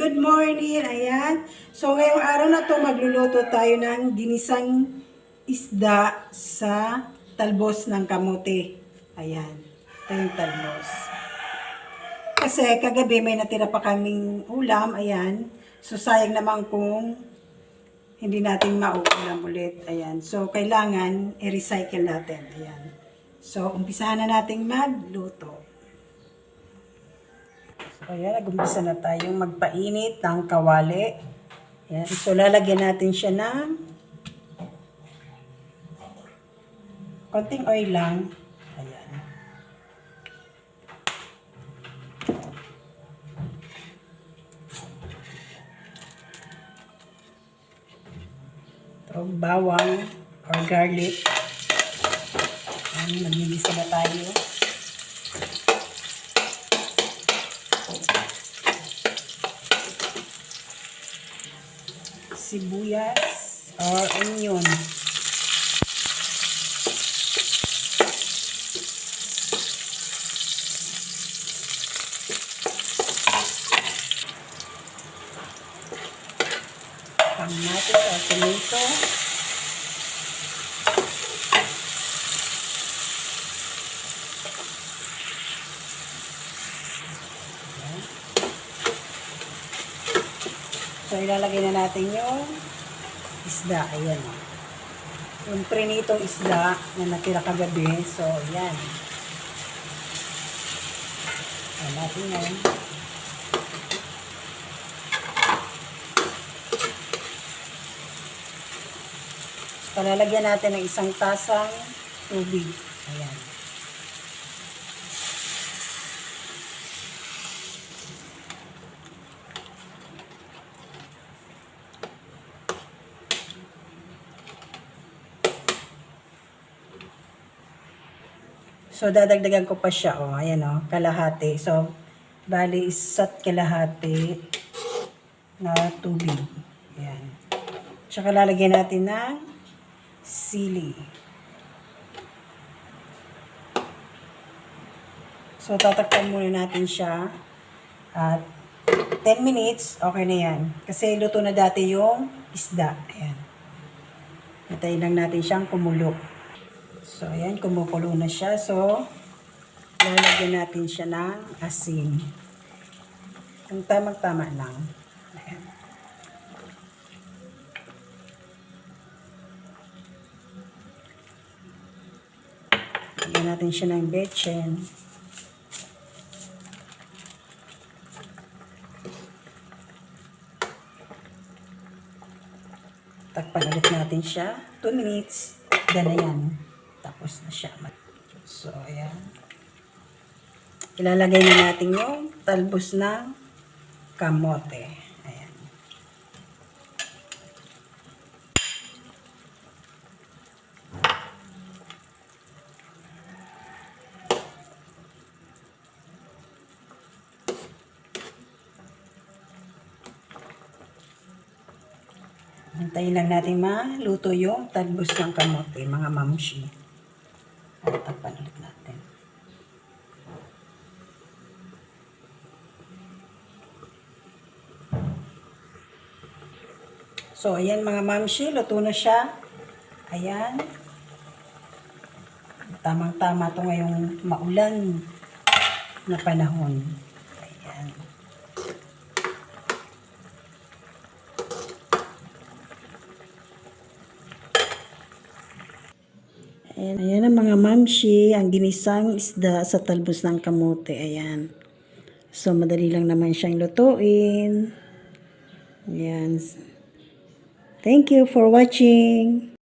Good morning! Ayan. So, ngayong araw na to magluluto tayo ng ginisang isda sa talbos ng kamote. Ayan. Ito yung talbos. Kasi kagabi may natira pa kaming ulam. Ayan. So, sayang naman kung hindi natin mauulam ulit. Ayan. So, kailangan i-recycle natin. Ayan. So, umpisahan na nating magluto. So, ayan, nag-umpisa na tayong magpainit ng kawali. Ayan. So, lalagyan natin siya ng konting oil lang. Ayan. Ito, bawang or garlic. Ayan, nagigisa na tayo. Sibuyas or onion. Kamatis or tomato. So, ilalagay na natin yung isda. Ayan. Yung prinitong isda na natira kagabi. So, ayan. Ayan natin yan. Palalagyan natin ng isang tasang tubig. Ayan. So, dadagdagan ko pa siya, oh. Ayan, oh, kalahati. So, bali, isa't kalahati na tubig. Ayan. Tsaka lalagyan natin ng sili. So, tatakpan muna natin siya. At 10 minutes, okay na yan. Kasi luto na dati yung isda. Ayan. Hintayin lang natin siyang kumulo. So, ayan, kumukulo na siya. So, lalagyan natin siya ng asin. Ang tamang-tama lang. Ayan. Lagyan natin siya ng betchin. Takpan ulit natin siya. 2 minutes. Then na yan. Tapos na siya. So, ayan. Ilalagay na natin yung talbos ng kamote. Ayan. Hintayin lang natin maluto yung talbos ng kamote, mga mamshi. Takpan ulit natin. So, ayan mga mamshi, luto na siya. Ayan. Tamang-tama to ngayong maulan na panahon. Ayan. Ayan ang mga mamshi, ang ginisang isda sa talbos ng kamote. Ayan. So, madali lang naman siyang lutuin. Ayan. Thank you for watching.